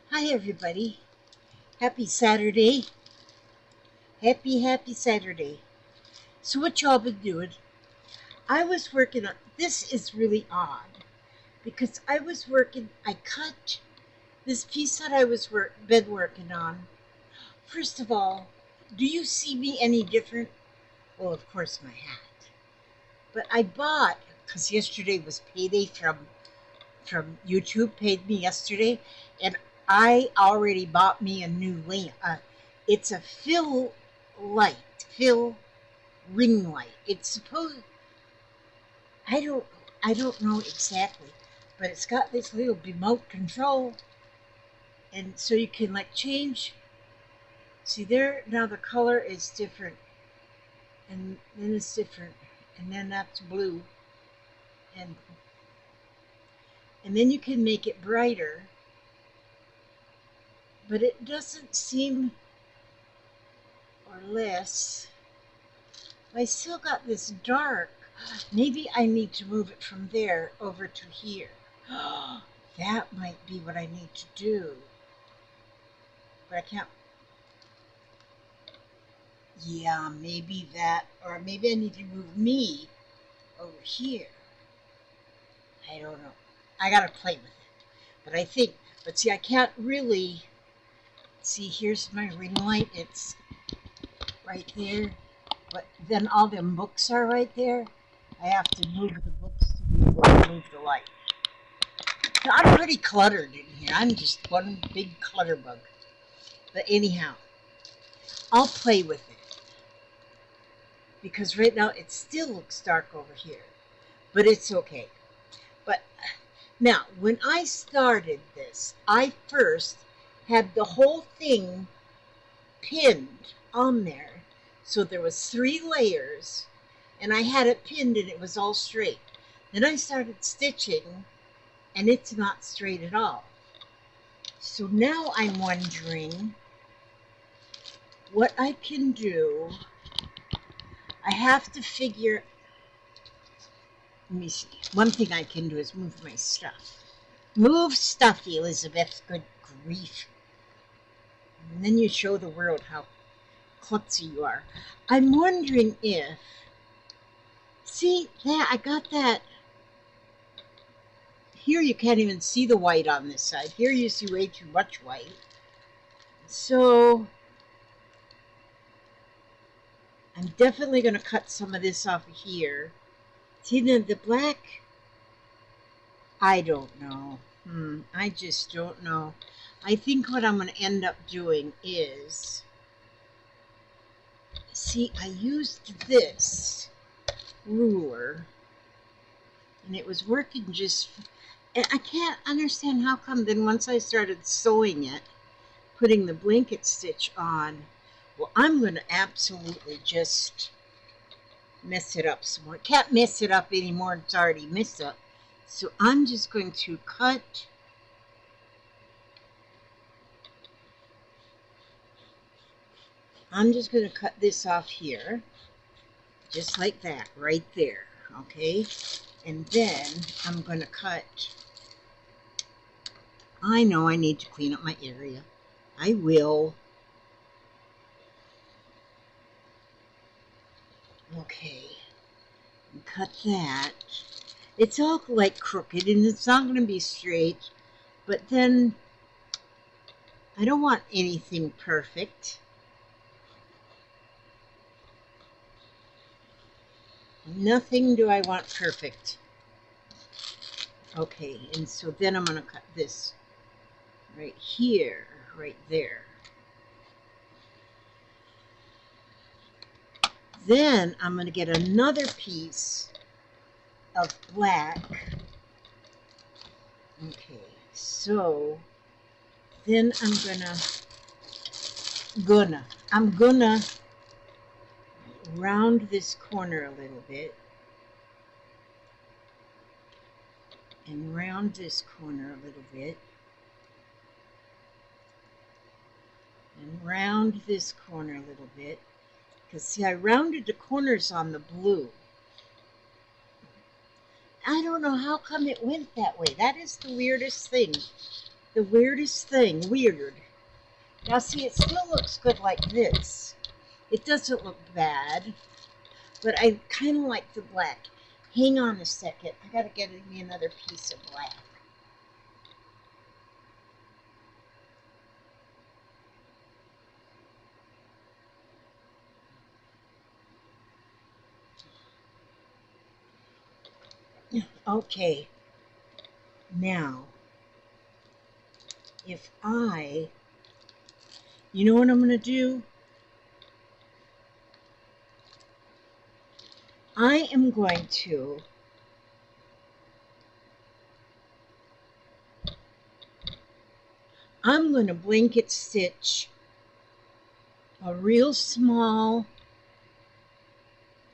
Hi everybody. Happy Saturday. Happy Saturday. So what y'all been doing? I was working on this is really odd because I cut this piece that been working on. First of all, do you see me any different? Well, of course my hat. But I bought because yesterday was payday from YouTube paid me yesterday, and I already bought me a new lamp. It's a fill ring light. It's supposed I don't I don't know exactly, but it's got this little remote control, and so you can like change. See there now the color is different, and then it's different, and then that's blue, and and then you can make it brighter, but it doesn't seem or less. I still got this dark. Maybe I need to move it from there over to here. That might be what I need to do. But I can't. Yeah, maybe that. Or maybe I need to move me over here. I don't know. I gotta play with it. But I think. But see, I can't really. See, here's my ring light. It's right there. But then all them books are right there. I have to move the books to be able to move the light. So I'm pretty cluttered in here. I'm just one big clutter bug. But anyhow, I'll play with it. Because right now it still looks dark over here. But it's okay. But now, when I started this, I first had the whole thing pinned on there. So there was 3 layers, and I had it pinned and it was all straight. Then I started stitching, and it's not straight at all. So now I'm wondering what I can do. I have to figure. Let me see. One thing I can do is move my stuff. Move stuff, Elizabeth. Good grief. And then you show the world how klutzy you are. I'm wondering if. See, there, I got that. Here you can't even see the white on this side. Here you see way too much white. So I'm definitely going to cut some of this off of here. See, the black, I don't know. I just don't know. I think what I'm going to end up doing is, see, I used this ruler, and it was working just, and I can't understand how come then once I started sewing it, putting the blanket stitch on, well, I'm going to absolutely just mess it up some more. Can't mess it up anymore. It's already messed up. So I'm just going to cut. I'm just going to cut this off here. Just like that, right there. Okay? And then I'm going to cut. I know I need to clean up my area. I will. Okay. Cut that. It's all like crooked and it's not going to be straight. But then I don't want anything perfect. Nothing do I want perfect. Okay, and so then I'm going to cut this right here, right there. Then I'm going to get another piece of black. Okay, so then I'm gonna round this corner a little bit. And round this corner a little bit. And round this corner a little bit. Because see, I rounded the corners on the blue. I don't know how come it went that way. That is the weirdest thing the weirdest thing. Weird. Now see, it still looks good like this. It doesn't look bad, but I kind of like the black. Hang on a second. I gotta get me another piece of black. Okay. Now, if you know what I'm going to do? I am going to blanket stitch a real small.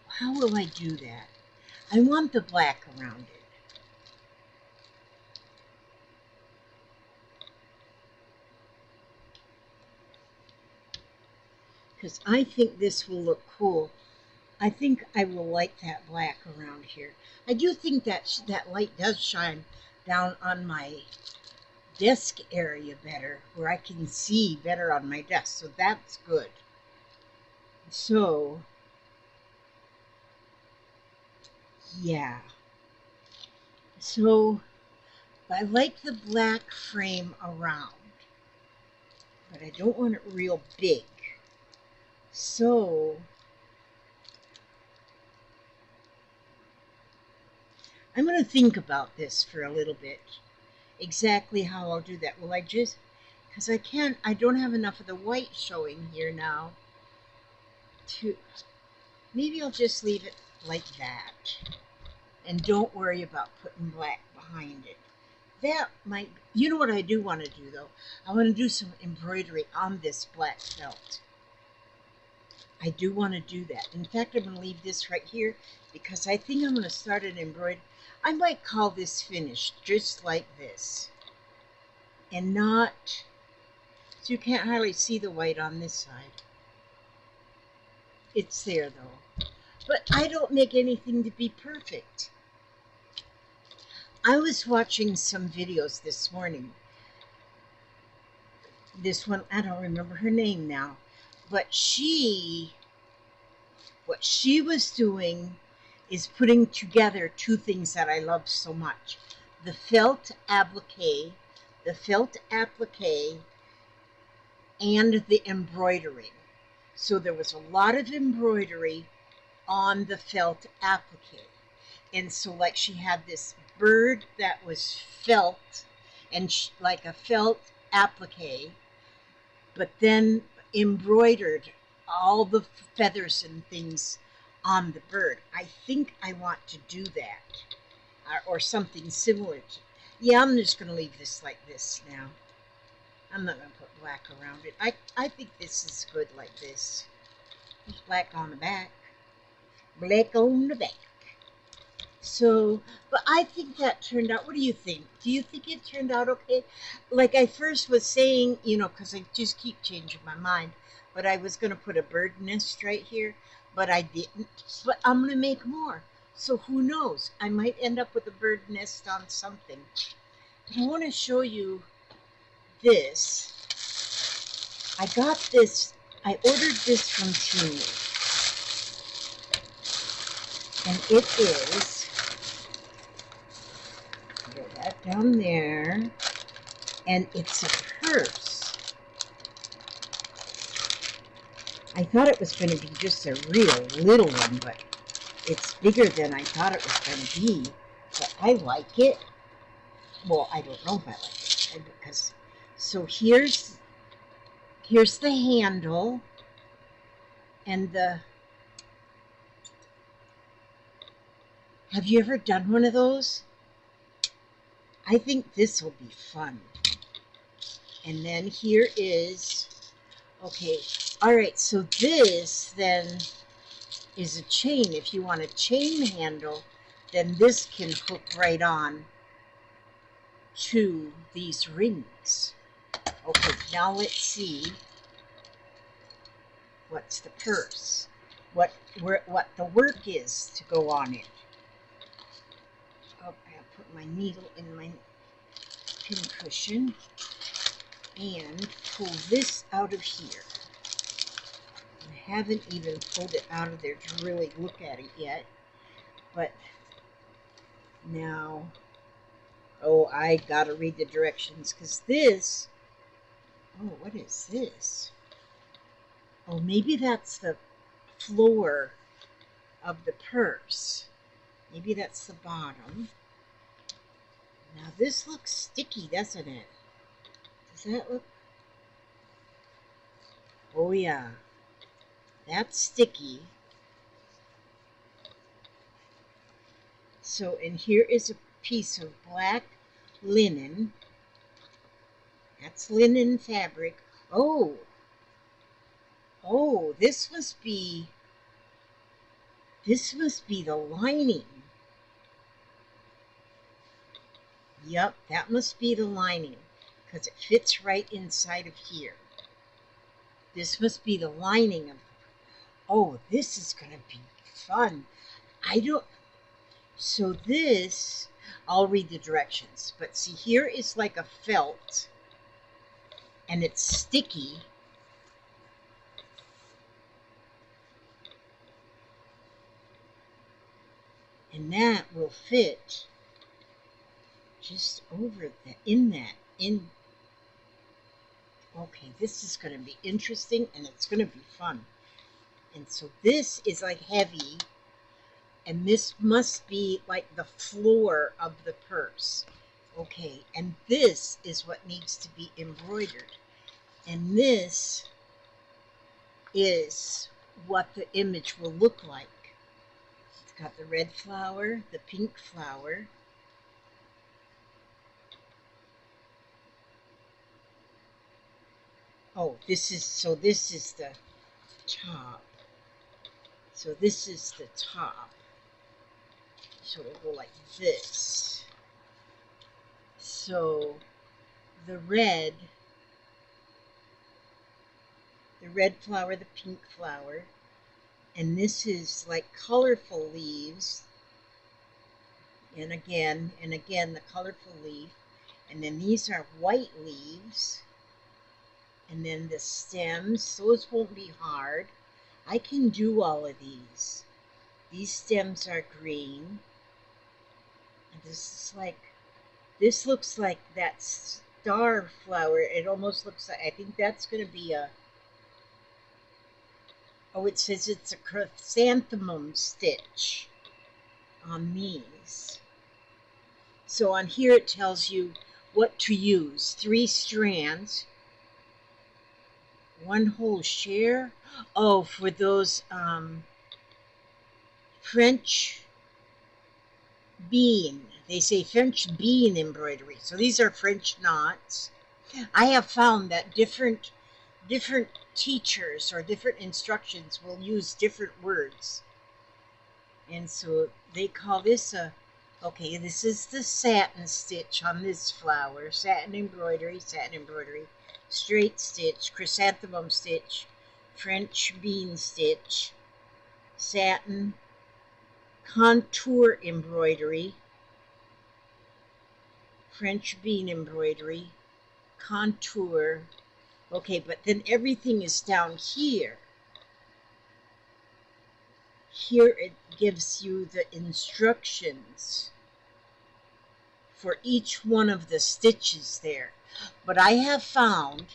How will I do that? I want the black around it. Because I think this will look cool. I think I will like that black around here. I do think that that light does shine down on my desk area better, where I can see better on my desk. So that's good. So, yeah. So, I like the black frame around, but I don't want it real big. So, I'm going to think about this for a little bit. Exactly how I'll do that. Will I just, because I don't have enough of the white showing here now. Maybe I'll just leave it like that. And don't worry about putting black behind it. That might, you know what I do want to do though? I want to do some embroidery on this black felt. I do want to do that. In fact, I'm going to leave this right here because I think I'm going to start an embroidery. I might call this finished, just like this. And not, so you can't hardly see the white on this side. It's there though. But I don't make anything to be perfect. I was watching some videos this morning. This one, I don't remember her name now. But what she was doing is putting together two things that I love so much. The felt applique and the embroidery. So there was a lot of embroidery on the felt applique. And so like she had this bird that was felt and like a felt applique, but then embroidered all the feathers and things on the bird. I think I want to do that or something similar to. Yeah, I'm just going to leave this like this now. I'm not going to put black around it. I think this is good like this. There's black on the back. Black on the back. So, but I think that turned out, what do you think? Do you think it turned out okay? Like I first was saying, you know, because I just keep changing my mind, but I was going to put a bird nest right here, but I didn't. But I'm going to make more. So who knows? I might end up with a bird nest on something. But I want to show you this. I got this, I ordered this from Temu. And it is, get that down there, and it's a purse. I thought it was going to be just a real little one, but it's bigger than I thought it was going to be. But I like it. Well, I don't know if I like it, because, so here's the handle, and the, have you ever done one of those? I think this will be fun. And then here is, okay, all right, so this then is a chain. If you want a chain handle, then this can hook right on to these rings. Okay, now let's see what's the purse, what the work is to go on it. Oh, I'll put my needle in my pincushion and pull this out of here. I haven't even pulled it out of there to really look at it yet, but now, oh, I gotta read the directions, because this, oh, what is this? Oh, maybe that's the floor of the purse. Maybe that's the bottom. Now this looks sticky, doesn't it? Does that look? Oh yeah, that's sticky. So, and here is a piece of black linen. That's linen fabric. Oh, oh, this must be the lining. Yep, that must be the lining, because it fits right inside of here. This must be the lining of, oh, this is going to be fun. So this, I'll read the directions, but see, here is like a felt, and it's sticky. And that will fit just over okay, this is going to be interesting, and it's going to be fun. And so this is like heavy, and this must be like the floor of the purse. Okay, and this is what needs to be embroidered. And this is what the image will look like. It's got the red flower, the pink flower. Oh, this is the top. So this is the top. So it'll go like this. So the red flower, the pink flower, and this is like colorful leaves, and again the colorful leaf, and then these are white leaves, and then the stems, those won't be hard. I can do all of these. These stems are green, and this looks like that star flower. It almost looks like, I think that's going to be a, oh, it says it's a chrysanthemum stitch on these. So on here it tells you what to use. 3 strands, 1 whole share. Oh, for those French bean. They say French bean embroidery. So these are French knots. I have found that different teachers or different instructions will use different words. And so they call this a, okay, this is the satin stitch on this flower. Satin embroidery, straight stitch, chrysanthemum stitch, French bean stitch, satin, contour embroidery, French bean embroidery, contour. Okay, but then everything is down here. Here it gives you the instructions for each one of the stitches there. But I have found,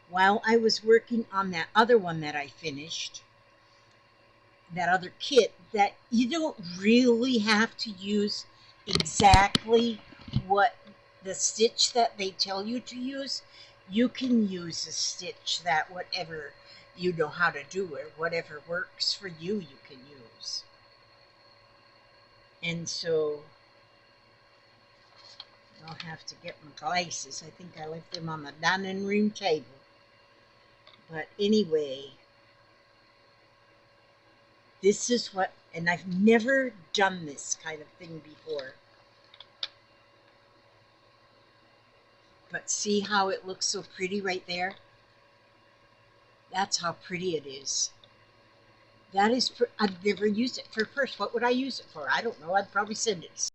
while I was working on that other one that I finished, that other kit, that you don't really have to use exactly what the stitch that they tell you to use. You can use a stitch that whatever you know how to do, or whatever works for you, you can use. And so I'll have to get my glasses. I think I left them on the dining room table. But anyway, this is what, and I've never done this kind of thing before. But see how it looks so pretty right there? That's how pretty it is. That is, I've never used it for a purse. What would I use it for? I don't know. I'd probably send it